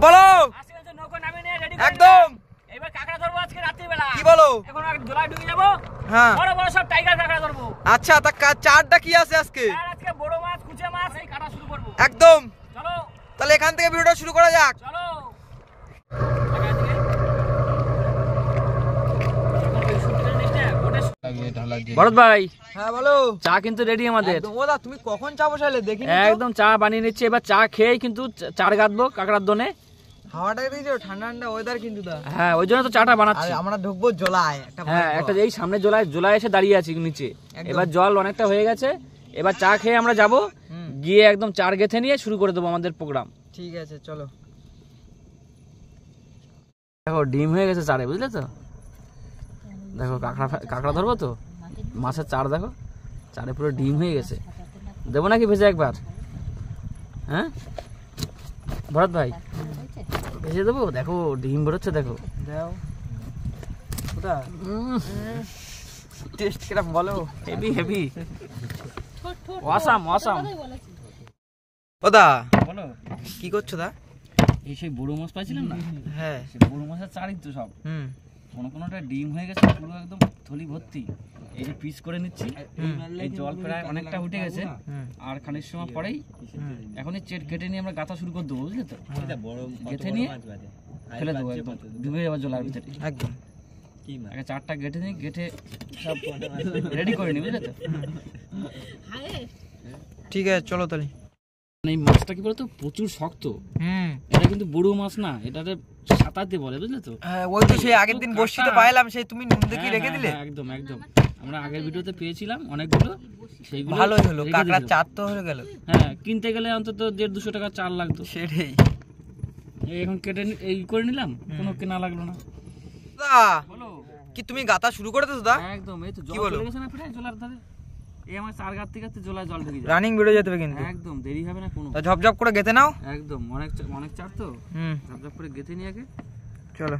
বলো আজকে তো নৌকো নামিয়ে নিয়ে রেডি একদম। এবার কাঁকড়া ধরবো আজকে রাত্রি বেলা। কি বলো? এখন জলায় ঢুকে যাবো। হ্যাঁ বড় বড় সব টাইগার কাঁকড়া ধরবো। আচ্ছা তা চারটা কি আছে আজকে? আর আজকে বড় মাছ কুচে মাছ এই কাটা শুরু করবো একদম। চলো তাহলে এখান থেকে ভিডিওটা শুরু করা যাক। চলো ভরত ভাই, হ্যাঁ বলো। চা কিন্তু রেডি আমাদের। ওদা তুমি কখন চা বসালে দেখি? একদম চা বানিয়ে নিচ্ছি, এবার চা খেয়েই কিন্তু চার গাঁথবো কাঁকড়ার দোনে। হাওয়াটা দিয়েছো, ঠান্ডা ঠান্ডা ওয়েদার কিন্তু দা। হ্যাঁ ওই জন্য তো চাটা বানাচ্ছি। আমরা ঢুকবো জলায় হ্যাঁ একটা এই সামনে জলায় এসে দাঁড়িয়ে আছি নিচে। এবার জল অনেকটা হয়ে গেছে, এবার চা খেয়ে আমরা যাব, গিয়ে একদম চার গেথে নিয়ে শুরু করে দেবো আমাদের প্রোগ্রাম। ঠিক আছে চলো। দেখো ডিম হয়ে গেছে চারে, বুঝলে তো? দেখো কাঁকড়া ধরবো তো, মাছের চার দেখো, চারে পুরো ডিম হয়ে গেছে। দেবো নাকি ভেজে একবার? হ্যাঁ ভরত ভাই ভেজে দেবো? দেখো ডিম বেরোচ্ছে, দেখো দাও ওটা টেস্ট কিরকম বলো? Heavy heavy awesome awesome. ওদা বলো কি করছো দা? এই সেই বড় মাছ পাইছিলাম না? হ্যাঁ সেই বড় মাছের চারই তো সব। কোনোটা ডিম হয়ে গেছে পুরো একদম থলি ভর্তি। এই যে পিস করে নিচ্ছি, এই জল প্রায় অনেকটা উঠে গেছে, আর খানিক সময় পরেই এখনই কেটে নিয়ে আমরা গাঁথা শুরু করে দেবো, বুঝলে তো? গেঁথে নিয়ে ফেলে দেবো, একদম ডুবে যাবো জলের ভিতরে একদম। আগে চারটা গেঁথে নিই, গেঁথে সব রেডি করে নিই, বুঝলে তো? ঠিক আছে চলো তাহলে। এই মাছটা কি বলতো, প্রচুর শক্ত। এটা কিন্তু বড় মাছ না, এটাতে সাঁতারতে বলে, বুঝলে তো? হ্যাঁ ওই তো সেই আগের দিন বসিতে পাইলাম, সেই তুমি নুন দেখি রেখে দিলে। একদম একদম, আমরা আগের ভিডিওতে পেয়েছিলাম অনেকগুলো, সেইগুলো ভালোই হলো। কাঁকড়া চার তো হয়ে গেল। হ্যাঁ কিনতে গেলে অন্তত 150-200 টাকা চার লাগতো। সেটাই। এখন কেটে এই করে নিলাম, কোনো কেনা লাগলো না। দা কি তুমি গাতা শুরু করে দিছো দা? একদম। এই তো জল চলে গেছে না প্রায় জলার ধারে, এই আমার চার গাঁথতে গাঁথতে জলায় জল ঢুকে যায়। রানিং বেরো যেতে হবে কিন্তু একদম, দেরি হবে না কোনো। ঝপঝপ করে গেতে নাও। একদম, অনেক চার তো, ঝপঝপ করে গেথে নিয়ে আগে চলো।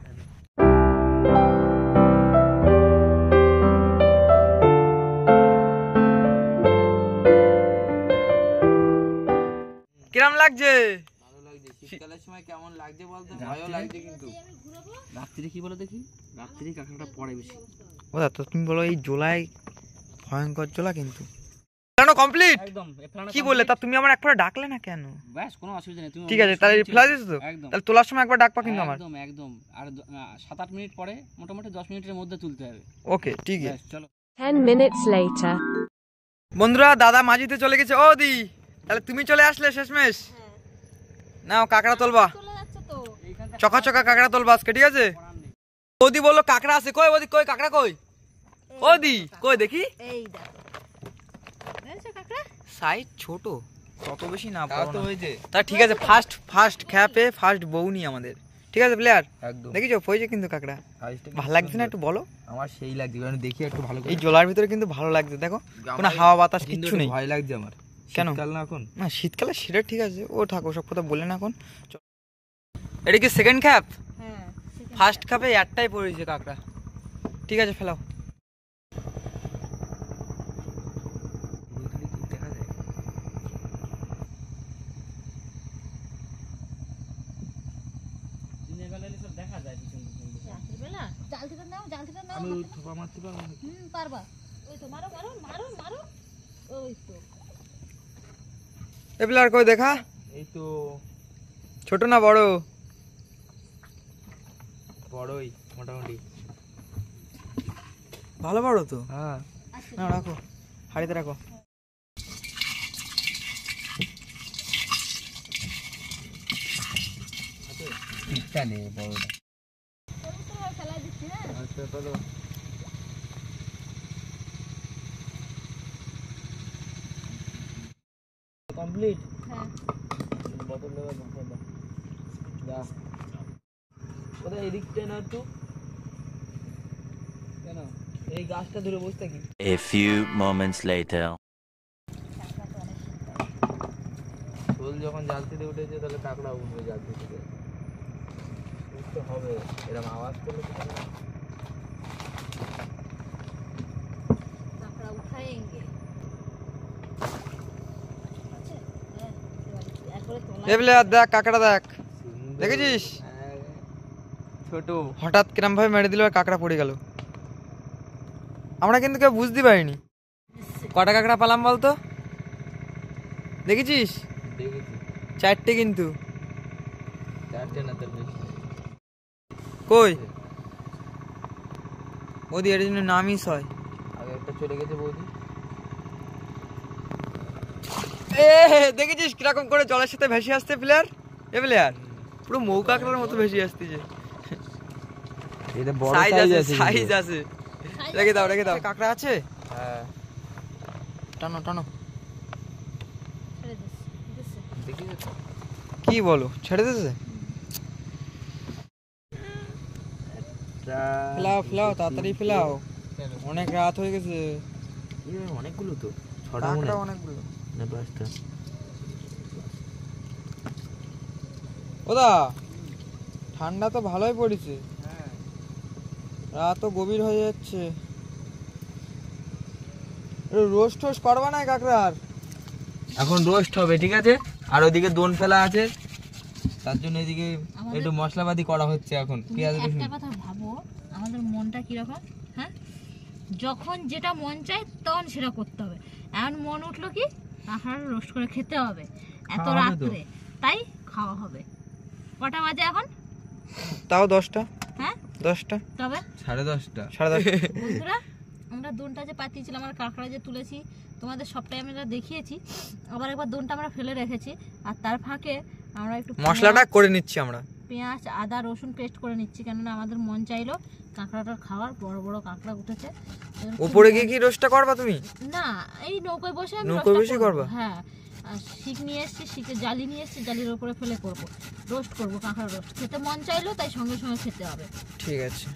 কিরম লাগছে? ভালো লাগছে। শীতকালের সময় কেমন লাগছে বলতে, ভয়ও লাগছে কিন্তু। রাত্রি কি বলো দেখি, রাত্রি কাঁকড়াটা পড়ে বেশি। ওদা তো তুমি বলো এই জোলাই ভয়ঙ্কর জোলা কিন্তু। ফেলানো কমপ্লিট একদম। কি বললে তা তুমি আমার একবার ডাকলে না কেন? ব্যাস কোনো অসুবিধা নেই। তুমি ঠিক আছে তাহলে ফেলা দিছো তো? তাহলে তোলার সময় একবার ডাকবা কিন্তু আমার। একদম একদম। আর 7-8 মিনিট পরে, মোটামুটি 10 মিনিটের মধ্যে তুলতে হবে। ওকে ঠিক আছে চলো। 10 minutes later. বন্ধুরা দাদা মাঝিতে চলে গেছে। ও দি তাহলে তুমি চলে আসলে শেষমেশ। নাও কাঁকড়া তোলবা, চকা চকা কাঁকড়া তোলবা আজকে, ঠিক আছে? ওদি বললো কাঁকড়া আছে। কই ওদি, কই কাঁকড়া কই? ওদি কই দেখি। এই দেখো দেখছো কাঁকড়া, সাইজ ছোট, তত বেশি না তো হয়েছে। তা ঠিক আছে, ফার্স্ট খ্যাপে ফার্স্ট বউনি আমাদের, ঠিক আছে প্লেয়ার? একদম। দেখিছো হয়েছে কিন্তু কাঁকড়া। ভালো লাগছে না একটু বলো? আমার সেই লাগছে, কারণ দেখি একটু ভালো করে। এই জলার ভিতরে কিন্তু ভালো লাগছে, দেখো কোনো হাওয়া বাতাস কিচ্ছু নেই। ভয় লাগছে আমার। কেন? শীতকাল না এখন? না শীতকালে সেটা ঠিক আছে, ও থাকো সব কথা বলে না এখন। এটা কি সেকেন্ড খ্যাপ? হ্যাঁ ফার্স্ট খ্যাপে একটাই পড়েছে কাঁকড়া। ঠিক আছে ফেলাও। দেখা যায় এবার কই দেখা। এই তো ছোট না বড়? বড়ই মোটামুটি, ভালো বড় তো। হ্যাঁ না রাখো, হাড়িতে রাখো। কমপ্লিট। হ্যাঁ বোতল দেওয়া যা ওটা এদিকটা না একটু, কেন এই গাছটা ধরে বসে থাকি। A few moments later. শোল যখন জাল থেকে উঠেছে তাহলে কাঁকড়া উঠবে জাল থেকে, উঠতে হবে। এরকম আওয়াজ করলে কাঁকড়া উঠাएंगे। এবলে দেখ কাঁকড়া দেখ, দেখেছিস ছোট হঠাৎ কিরম ভাবে মেরে দিল আর কাঁকড়া পড়ে গেল। আমরা কিন্তু কেউ বুঝতে পারিনি। কটা কাঁকড়া পালাম বলতো? দেখেছিস? দেখেছি 4টে কিন্তু। 4টে না তার বেশি। কই ওদি এর জন্য নামিস হয়। আগে একটা চলে গেছে বৌদি। এ দেখেছিস কিরকম করে জলের সাথে ভেসে আসছে প্লেয়ার? এ প্লেয়ার পুরো মৌ কাঁকড়ার মতো ভেসে আসতেছে। এটা বড় সাইজ সাইজ আছে, আছে সাইজ আছে। রেখে দাও রেখে দাও। কাঁকড়া আছে? হ্যাঁ টানো টানো। দেখিস তো কি বলো ছেড়ে দিয়েছে? ফেলাও ফেলাও তাড়াতাড়ি ফেলাও, অনেক রাত হয়ে গেছে। অনেকগুলো তো 6টা মনে কাঁকড়া অনেকগুলো। না 5টা। ওদা ঠান্ডা তো ভালোই পড়েছে, রাত তো গভীর হয়ে যাচ্ছে। রোস্ট টোস্ট করবা না কাঁকড়ার? এখন রোস্ট হবে ঠিক আছে, আর ওদিকে দোন ফেলা আছে, তার জন্য এদিকে একটু মশলাপাতি করা হচ্ছে এখন। পেঁয়াজ রসুন। একটা কথা ভাবো, আমাদের মনটা কিরকম, হ্যাঁ? যখন যেটা মন চায় তখন সেটা করতে হবে। এখন মন উঠলো কি কাঁকড়া রোস্ট করে খেতে হবে এত খাওয়া হবে তো। রাত্রে, তাই খাওয়া হবে। কটা বাজে এখন? তাও 10টা। হ্যাঁ 10টা তবে 10:30। 10:30। বন্ধুরা, আমরা দোনটা যে পাতিয়েছিলাম, আমরা কাঁকড়া যে তুলেছি, তোমাদের সবটাই আমরা দেখিয়েছি। আবার একবার দোনটা আমরা ফেলে রেখেছি, আর তার ফাঁকে আমরা একটু মশলাটা করে নিচ্ছি আমরা। পেঁয়াজ আদা রসুন পেস্ট করে নিচ্ছি, কেননা আমাদের মন চাইলো কাঁকড়াটা খাওয়ার। বড় বড় কাঁকড়া উঠেছে। উপরে গিয়ে কি রোস্টটা করবা তুমি? না, এই নৌকোয় বসে আমি নৌকোয় রোস্টটা বসে করবো। করবা? হ্যাঁ, আর শিক নিয়ে এসেছি, শিকের জালি নিয়ে এসেছি, জালির উপরে ফেলে করবো, রোস্ট করবো, কাঁকড়া রোস্ট। খেতে মন চাইলো তাই সঙ্গে সঙ্গে খেতে হবে। ঠিক আছে।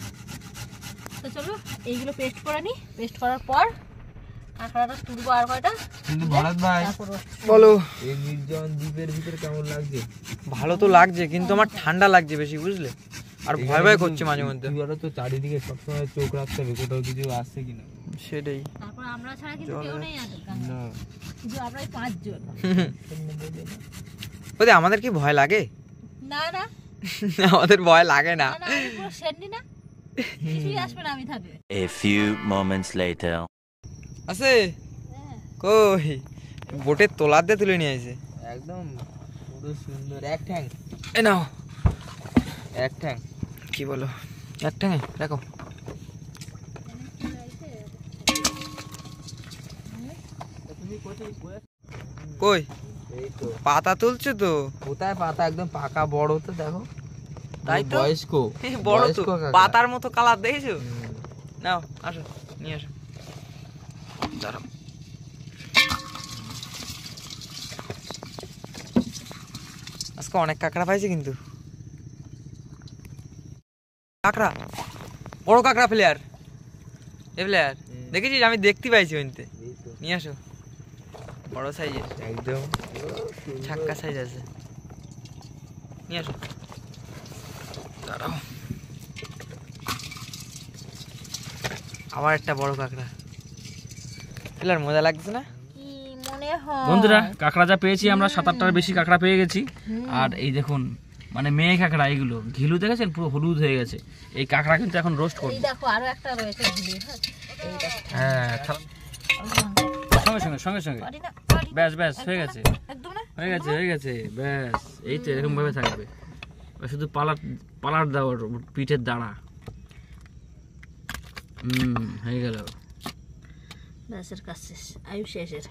তো চলো এইগুলো পেস্ট করে নিই। পেস্ট করার পর কাঁকড়াটা তুলবো আর কয়টা, কিন্তু ভরত ভাই তারপর roast করবো। বলো। এই নির্জন দ্বীপের ভিতরে কেমন লাগছে? ভালো তো লাগছে, কিন্তু আমার ঠান্ডা লাগছে বেশি, বুঝলে, আর ভয় ভয় করছে মাঝে মধ্যে। এবারে তো চারিদিকে সবসময় চোখ রাখতে হবে কোথাও কিছু আসছে কিনা। সেটাই। তারপর আমরা ছাড়া কিন্তু কেউ নেই আমাদের না গাঙে। শুধু আমরাই 5 জন। ওদের আমাদের কি ভয় লাগে? না না আমাদের ভয় লাগে না। না না, আমি পুরো সেন্ডি না, কিছুই আসবে না আমি থাকলে। A few moments later. আছে কই? বোটের তোলার দিয়ে তুলে নিয়ে আসে একদম পুরো সুন্দর। এক ঠ্যাং, এ নাও। এক ঠ্যাং। কি বলো? একটা নেই দেখো। কই এই তো পাতা তুলছে তো? কোথায় পাতা, একদম পাকা বড় তো দেখো। তাই তো, বয়স্ক বড় তো, বয়স্ক কাঁকড়া। পাতার মতো কালার দেখেছো? নাও আসো নিয়ে আসো। দাঁড়াও। আজকে অনেক কাঁকড়া পাইছে কিন্তু। কাঁকড়া, বড় কাঁকড়া প্লেয়ার। এ প্লেয়ার দেখেছিস? আমি দেখতে পাইছি ওইতে। এই তো নিয়ে আসো, বড় সাইজের, একদম ছাক্কা সাইজ আছে। নিয়ে আসো। দাঁড়াও, আবার একটা বড় কাঁকড়া। প্লেয়ার মজা লাগছে না? কি মনে হয় বন্ধুরা, কাঁকড়া যা পেয়েছি আমরা 7-8টার বেশি কাঁকড়া পেয়ে গেছি। আর এই দেখুন, মানে মেয়ে কাঁকড়া, এইগুলো ঘিলু দেখেছেন পুরো হলুদ হয়ে গেছে। এই কাঁকড়া কিন্তু এখন রোস্ট করব। এই দেখো আরো একটা রয়েছে ঝুলি, হ্যাঁ এই দেখো। হ্যাঁ সঙ্গে সঙ্গে সঙ্গে সঙ্গে পারি না, পারি না। ব্যাস ব্যাস হয়ে গেছে, একদম না, হয়ে গেছে, হয়ে গেছে, ব্যাস। এই তো এরকম ভাবে থাকবে। শুধু পালার পালার দাও ওর পিঠের দাঁড়া। হয়ে গেল। ব্যাসের কাজ শেষ, আয়ু শেষের।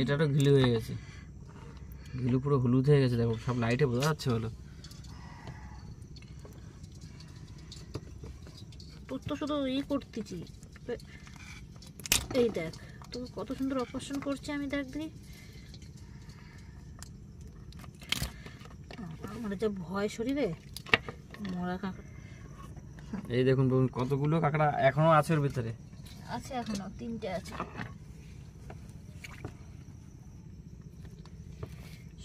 এটা তো ঘিলু হয়ে গেছে, ঘিলু পুরো হলুদ হয়ে গেছে। দেখো সব লাইটে বোঝা যাচ্ছে হলো। তোর তো শুধু করতেছি, এই দেখ তোকে কত সুন্দর অপারেশন করছে আমি, দেখবি। আমার যা ভয় শরীরে, মরা কাঁকড়া এই দেখুন কতগুলো কাঁকড়া এখনো আছে ওর ভিতরে। আছে, এখনো 3টে আছে।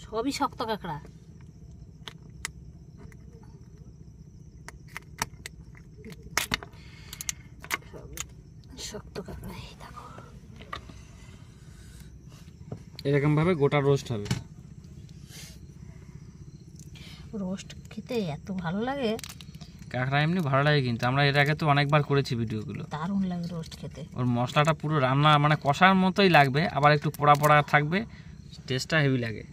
সবই শক্ত কাঁকড়া। শক্ত কাঁকড়া, এই দেখো এরকম ভাবে গোটা রোস্ট হবে। রোস্ট খেতে এত ভালো লাগে, কাঁকড়া এমনি ভালো লাগে, কিন্তু আমরা এর আগে তো অনেকবার করেছি ভিডিওগুলো। দারুণ লাগে রোস্ট খেতে। ওর মশলাটা পুরো রান্না মানে কষার মতোই লাগবে, আবার একটু পোড়া পোড়া থাকবে, টেস্টটা হেভি লাগে।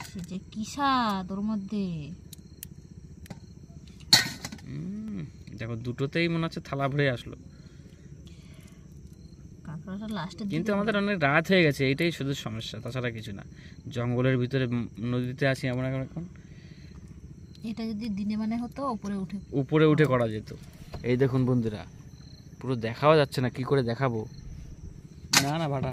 সে যে কি স্বাদ ওর মধ্যে। দেখো দুটোতেই মনে হচ্ছে থালা ভরে আসলো। কাঁকড়াটা লাস্টে কিন্তু আমাদের অনেক রাত হয়ে গেছে, এইটাই শুধু সমস্যা, তাছাড়া কিছু না। জঙ্গলের ভিতরে নদীতে আছি আমরা এখন। এটা যদি দিনে মানে হতো উপরে উঠে করা যেত। এই দেখুন বন্ধুরা, পুরো দেখাও যাচ্ছে না, কি করে দেখাবো। না না ভাটা,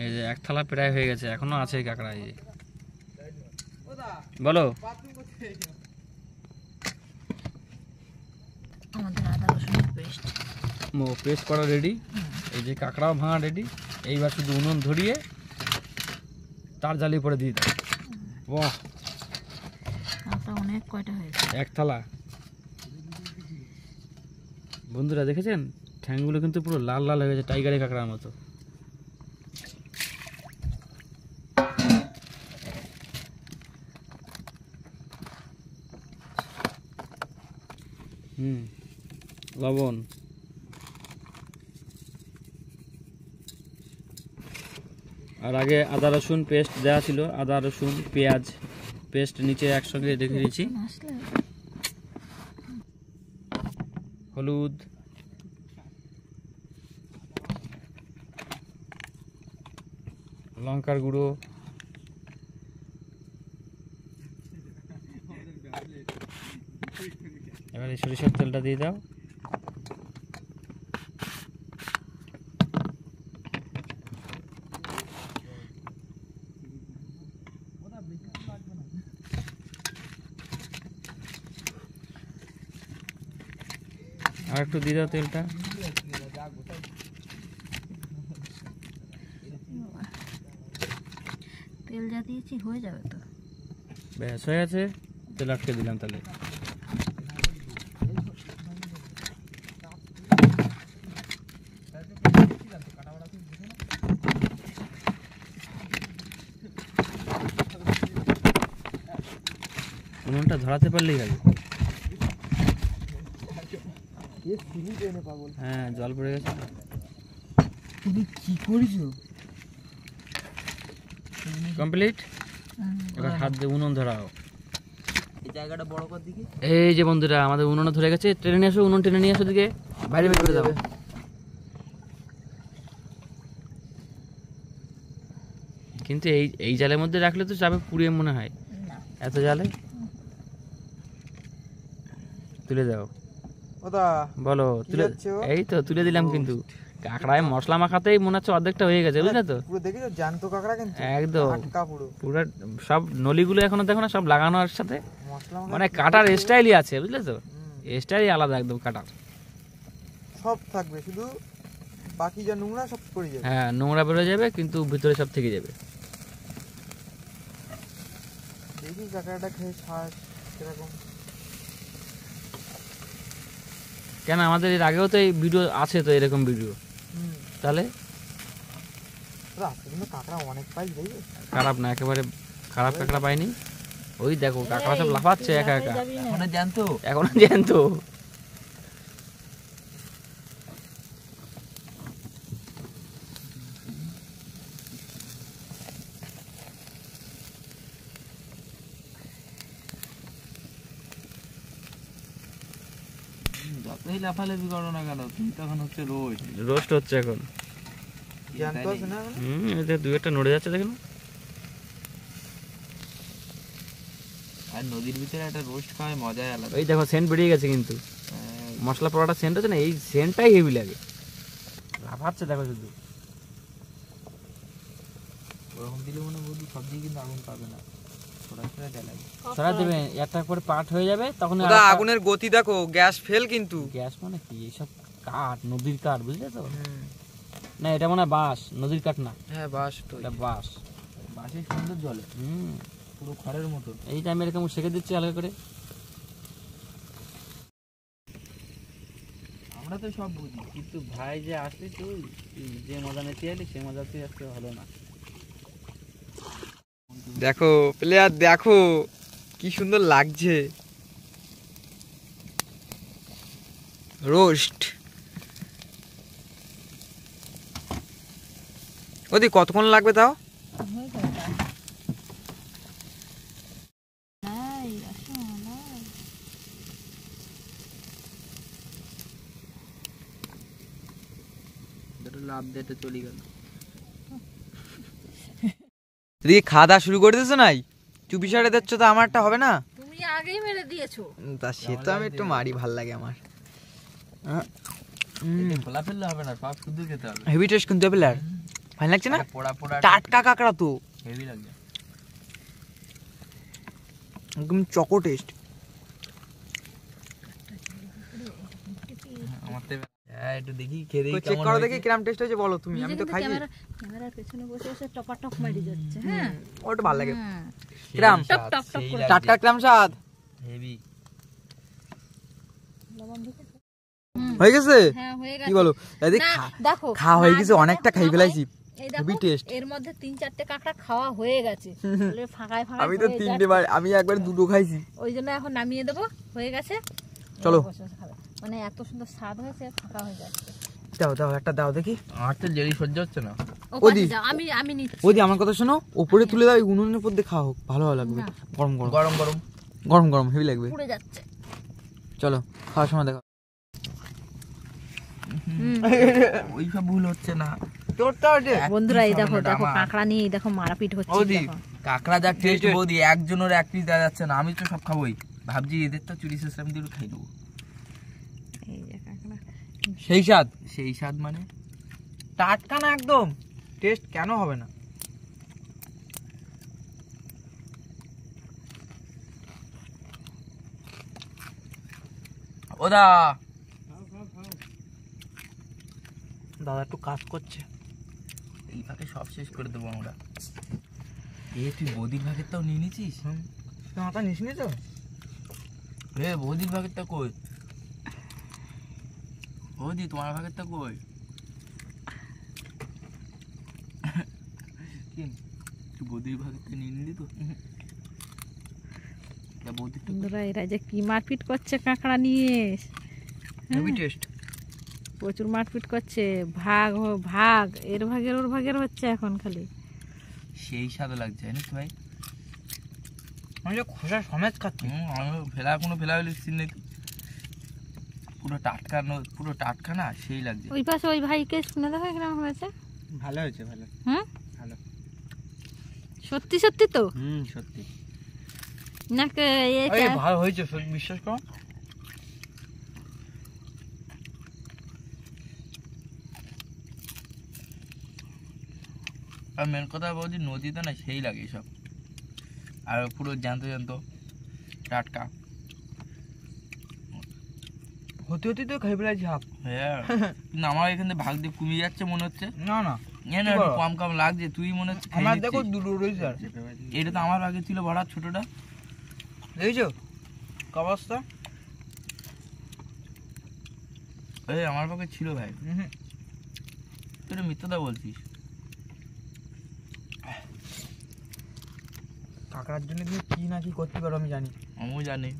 এই যে এক থালা প্রায় হয়ে গেছে, এখনো আছে কাঁকড়া। এই যে বলো, আমাদের আদা রসুনের পেস্ট পেস্ট করা রেডি। এই যে কাঁকড়াও ভাঙা রেডি। এইবার শুধু উনুন ধরিয়ে তার জ্বালিয়ে পরে দিয়ে দাও। বাহ, অনেক কয়টা হয়েছে, এক থালা। বন্ধুরা দেখেছেন, ঠ্যাংগুলো কিন্তু পুরো লাল লাল হয়ে গেছে, টাইগারের কাঁকড়ার মতো। লবণ, আর আগে আদা রসুন পেস্ট দেওয়া ছিল, আদা রসুন পেঁয়াজ পেস্ট নিচে একসঙ্গে রেখে দিয়েছি। হলুদ, লঙ্কার গুঁড়ো, এবারে সরিষার তেলটা দিয়ে দাও। আর একটু দিয়ে দাও তেলটা। তেল যা দিয়েছি হয়ে যাবে তো। ব্যাস হয়ে গেছে, তেল আটকে দিলাম। তাহলে উনুনটা ধরাতে পারলেই হবে। হ্যাঁ, জল পড়ে গেছে। তুমি কি করেছো? কমপ্লিট। এবার হাত দিয়ে উনুন ধরাও। এই জায়গাটা বড় কর দিকে। এই যে বন্ধুরা, আমাদের উনুন ধরে গেছে। টেনে নিয়ে আসো, উনুন টেনে নিয়ে আসো দিকে, বাইরে বের করে দাও। কিন্তু এই জালের মধ্যে রাখলে তো যাবে পুড়িয়ে মনে হয়, এত জালে। তুলে দাও। বলো, তুলে। এই তো তুলে দিলাম। কিন্তু কাঁকড়ায় মশলা মাখাতেই মনে হচ্ছে অর্ধেকটা হয়ে গেছে, বুঝলে তো? পুরো দেখেছো জ্যান্ত কাঁকড়া, কিন্তু একদম পুরো সব নলিগুলো এখনো দেখো না, সব লাগানোর সাথে মশলা মানে কাটার স্টাইলই আছে, বুঝলে তো? স্টাইলই আলাদা একদম কাটার। সব থাকবে, শুধু বাকি যা নোংরা সব পড়ে যাবে। হ্যাঁ, নোংরা বেরোয় যাবে, কিন্তু ভিতরে সব থেকে যাবে। দেখি কাঁকড়াটা খেয়ে শ্বাস কিরকম। কেন, আমাদের এর আগেও তো এই ভিডিও আছে, তো এরকম ভিডিও। তাহলে আজকে কিন্তু কাঁকড়া অনেক পাই, দেখবে খারাপ না, একেবারে খারাপ কাঁকড়া পাইনি। ওই দেখো কাঁকড়া সব লাফাচ্ছে একা একা। এখনো জ্যান্ত, এখনো জ্যান্ত। যতই লাফালাফি করো না কেন, তুমি তখন হচ্ছে রোস্ট হচ্ছে এখন। জ্যান্ত আছে না? এতে দুই একটা নড়ে যাচ্ছে, দেখেন। আর নদীর ভিতরে একটা রোস্ট খাওয়ার মজাই আলাদা। ওই দেখো সেন্ট বেরিয়ে গেছে, কিন্তু মশলা পোড়াটা সেন্ট আছে না, এই সেন্টটাই হেভি লাগে। লাফাচ্ছে দেখো শুধু। ওরকম দিলে মনে বলবি সবজি কিন্তু আগুন পাবে না, সরা দেবে, একটা করে পাট হয়ে যাবে তখন। আগুনের গতি দেখো, গ্যাস ফেল। কিন্তু গ্যাস মানে কি, এইসব কাঠ, নদীর কাঠ, বুঝলে তো? না, এটা মনে হয় বাঁশ, নদীর কাঠ না। হ্যাঁ, বাঁশ তো, এটা বাঁশ। বাঁশের সুন্দর জলে। পুরো খড়ের মতো। এই টাইমে এরকম শেখে দিচ্ছি হালকা করে। আমরা তো সব বুঝি, কিন্তু ভাই যে আসলি তুই যে মজা নিতে এলি সে মজা তুই আজকে হলো না। দেখো প্লেয়ার, দেখো কি সুন্দর লাগছে। রোস্ট ওদি কতক্ষণ লাগবে তাও? লাভ দিতে চলে গেল। এদিকে খাওয়া দাওয়া শুরু করে দিয়েছো নাই? চুপি সারে দিচ্ছ তো, আমারটা হবে না? তুমি আগেই মেরে দিয়েছো। তা সে তো আমি একটু মারি, ভাল লাগে আমার। খোলা ফেললে হবে না, সব শুদ্ধ খেতে হবে। হেভি টেস্ট কিন্তু প্লেয়ার, ভালো লাগছে না? পোড়া পোড়া টাটকা কাঁকড়া তো হেভি লাগছে, একদম চকো টেস্ট। আমার তো একটু দেখি খেয়ে চেক করো দেখি কিরম টেস্ট হয়েছে বলো তুমি। আমি তো খাই। ক্যামেরার পেছনে বসে বসে টপাটপ মারি যাচ্ছে। হ্যাঁ ওটা ভালো লাগে। কিরাম কিরাম টপ টপ টপ করে টাটকা কিরাম স্বাদ হেভি। লবণ দিতেছে। হয়ে গেছে? হ্যাঁ হয়ে গেছে। কি বলো? এদিকে না, দেখো খাওয়া হয়ে গেছে, অনেকটা খাই ফেলাইছি। এই হেভি দেখো টেস্ট। এর মধ্যে 3-4টে কাঁকড়া খাওয়া হয়ে গেছে। বলে ফাঁকায় ফাঁকায় আমি তো হয়ে তিনটে যাচ্ছে। বার, আমি একবার দুটো খাইছি। ওই জন্য এখন নামিয়ে দেবো, হয়ে গেছে। চলো। বসে বসে খাবে। মানে এত সুন্দর স্বাদ হয়েছে, ফাঁকা হয়ে যাচ্ছে। দাও দাও একটা দাও দেখি। আমার তো জেরি সহ্য হচ্ছে না। ও ওদি। পাশে যাও, আমি নিচ্ছি। ওদি আমার কথা শোনো, উপরে তুলে দাও, উনুনের উপর দিয়ে খাওয়া হোক, ভালো লাগবে। না। গরম গরম গরম গরম গরম গরম হেভি লাগবে। পুড়ে যাচ্ছে। চলো খাওয়ার সময় দেখা। ওই সব ভুল হচ্ছে না। বন্ধুরা এই দেখো দেখো কাঁকড়া নিয়ে এই দেখো মারাপিট হচ্ছে। বৌদি দেখো। কাঁকড়া যা টেস্ট বৌদি, একজনের এক পিস দেওয়া যাচ্ছে না। আমি তো সব খাবোই, ভাবছি এদের তো চুরি সিস্টেম দিয়ে খাই দেবো। এই যে কাঁকড়া। সেই স্বাদ, সেই স্বাদ মানে টাটকা না একদম, টেস্ট কেন হবে না? ওদা দাদা একটু কাজ করছে। এই ভাগে সব শেষ করে দেবো আমরা। তুই বৌদির ভাগেরটাও নিয়ে নিছিস? মাথা নিস নি তো? বৌদির ভাগেরটা কই? বৌদি তোমার ভাগেরটা কই? তুই বৌদির ভাগেরটা নিয়ে নিলি তো? বন্ধুরা এরা যে কি মারপিট করছে কাঁকড়া নিয়ে। Heavy taste. প্রচুর মারপিট করছে। ভাগ ভাগ, এর ভাগের ওর ভাগের হচ্ছে এখন খালি। সেই স্বাদ লাগছে জানিস ভাই। আমি যে খোসা সমেত খাচ্ছি। আমি ফেলা কোনো ফেলা হলে সিন নেই, পুরো টাটকা, পুরো টাটকা না, সেই লাগছে। ওই পাশে ওই ভাইকে শুনে দেখো কিরকম হয়েছে। ভালো হয়েছে, ভালো। হুম ভালো। সত্যি সত্যি তো সত্যি নাকি? ভালো হয়েছে, বিশ্বাস করো। আর মেন কথা বলছি, নদীতে না সেই লাগে সব, আর পুরো জ্যান্ত জ্যান্ত টাটকা। হতে হতে তো খাই ফেলাইছি হাফ। হ্যাঁ কিন্তু আমার এখান থেকে ভাগ দিয়ে কমে যাচ্ছে মনে হচ্ছে। না না, একটু কম কম লাগছে, তুই মনে হচ্ছে খেয়ে আমার দেখো নিচ্ছিস। দুটো রয়েছে। আর এটা তো আমার আগে ছিল বড় ছোটটা, দেখেছো অবস্থা? আমার পক্ষে ছিল ভাই। তুই মিথ্যাটা বলছিস। কাঁকড়ার জন্য তুমি কি না কি করতে পারো আমি জানি। আমিও জানি,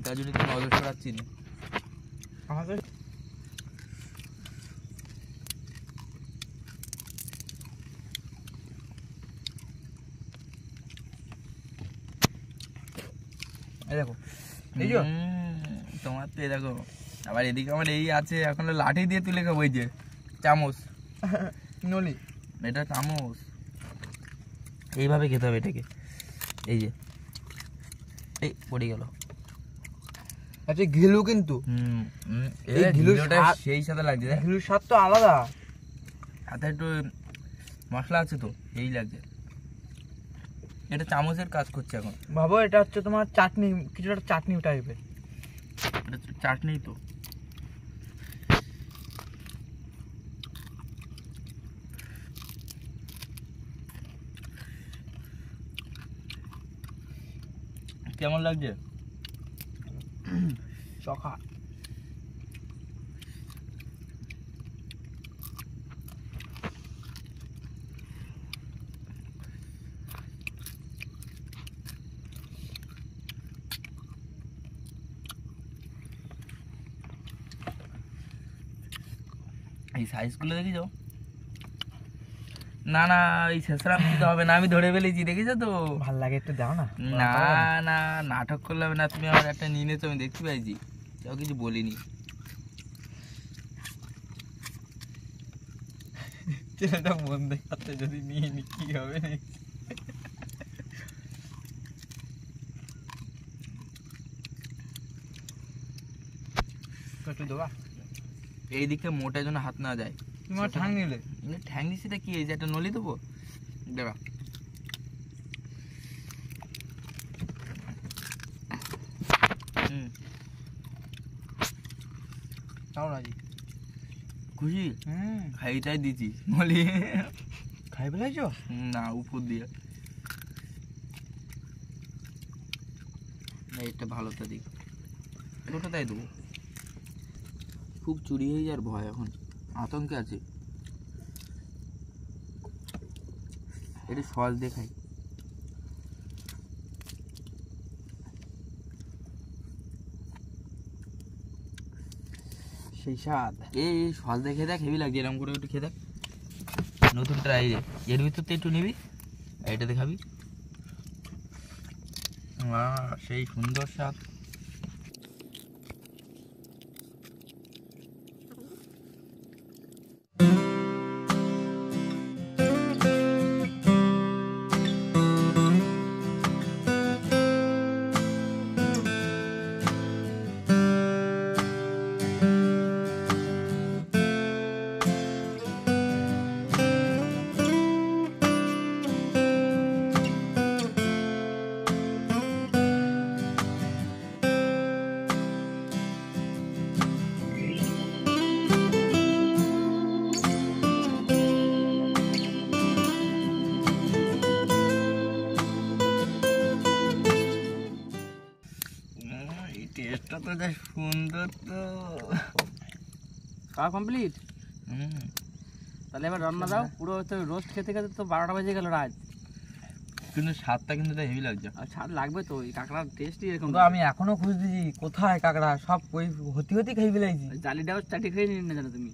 তার জন্য তুই নজর সরাচ্ছি না। আমাদের এই দেখো, দেখছো তোমার তো দেখো, আবার এদিকে আমার এই আছে, এখন লাঠি দিয়ে তুলে খাবো। এই যে চামচ, নলি, এটা চামচ, এইভাবে খেতে হবে এটাকে। এই যে এই পড়ে গেল। আচ্ছা ঘিলু কিন্তু এই ঘিলুর ঘিলুটা স্বাদ- সেই সাথে লাগছে। ঘিলুর স্বাদ তো আলাদা। হাতে একটু মশলা আছে তো, এই লাগছে। এটা চামচের কাজ করছে এখন। ভাবো এটা হচ্ছে তোমার চাটনি, কিছুটা চাটনি টাইপের। এটা চাটনি তো। কেমন লাগছে? চখা। এই সাইজগুলো দেখিছো? না না এই শেষরাম দিতে হবে না, আমি ধরে ফেলেছি, দেখেছো তো? ভাল লাগে, একটু দাও না। না না নাটক করলে হবে না, তুমি আমার একটা নিয়ে নিয়েছো, আমি দেখতে পাইছি, কেউ কিছু বলিনি। ছেলেটা মন দেখাতে যদি নিয়ে নি কি হবে? একটু দেবা? এইদিকে মোটার জন্য হাত না যায়। তোমার ঠাং নিলে ঠ্যাং দিছি কি, এই যে একটা নলি দেবো, দেবা। তাও রাজি। খুশি? খাইটাই দিছি নলি। খাই ফেলাইছো? না উপর দিয়ে এটা ভালোটা দিক, দুটো তাই দেবো। খুব চুরি হয়ে যাওয়ার ভয় এখন, আতঙ্কে আছে। এটা সস দেখাই, সেই স্বাদ। এই সস দেখে দেখ, হেভি লাগছে, এরকম করে একটু খেয়ে দেখ, নতুন ট্রাই রে। এর ভিতর তো একটু নিবি, এইটা দেখাবি, সেই সুন্দর স্বাদ। টেস্টটা তো যা সুন্দর, তো খাওয়া কমপ্লিট। তাহলে এবার রান্না দাও। পুরো তো রোস্ট খেতে খেতে তো 12টা বেজে গেল রাত। কিন্তু স্বাদটা কিন্তু হেভি লাগছে। আর স্বাদ লাগবে তো, এই কাঁকড়ার টেস্টই এরকম। তো আমি এখনো খুঁজতেছি কোথায় কাঁকড়া, সব ওই হতি হতি খাই ফেলাইছি। জালিটাও চাটি খেয়ে নিন না জানো তুমি।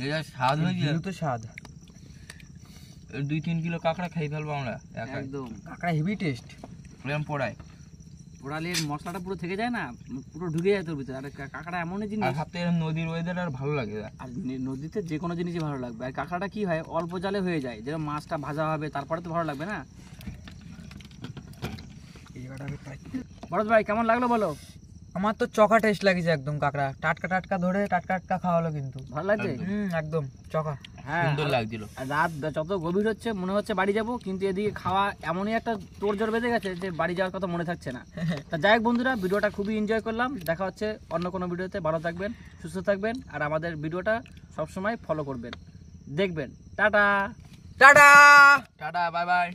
এটা স্বাদ হয়েছে তো স্বাদ। 2-3 কিলো কাঁকড়া খাই ফেলবো আমরা একদম কাঁকড়া হেভি টেস্ট। এরকম পড়ায় পোড়ালের মশলাটা পুরো থেকে যায় না, পুরো ঢুকে যায় তোর ভিতরে। আর কাঁকড়া এমনই জিনিস, আর ভাবতে এরকম নদীর ওয়েদার আর ভালো লাগে। আর নদীতে যে কোনো জিনিসই ভালো লাগবে। আর কাঁকড়াটা কি হয়, অল্প জালে হয়ে যায়, যেরকম মাছটা ভাজা হবে তারপরে তো ভালো লাগবে না। ভরত ভাই কেমন লাগলো বলো? আমার তো চকা টেস্ট লাগিছে একদম। কাঁকড়া টাটকা টাটকা ধরে টাটকা টাটকা খাওয়া হলো, কিন্তু ভালো লাগছে। একদম চকা। হ্যাঁ সুন্দর লাগছিল। আর রাত যত গভীর হচ্ছে মনে হচ্ছে বাড়ি যাব, কিন্তু এদিকে খাওয়া এমনই একটা তোড়জোড় বেঁধে গেছে যে বাড়ি যাওয়ার কথা মনে থাকছে না। তা যাই হোক বন্ধুরা, ভিডিওটা খুবই এনজয় করলাম। দেখা হচ্ছে অন্য কোনো ভিডিওতে। ভালো থাকবেন, সুস্থ থাকবেন, আর আমাদের ভিডিওটা সবসময় ফলো করবেন, দেখবেন। Tata tata tata, bye bye.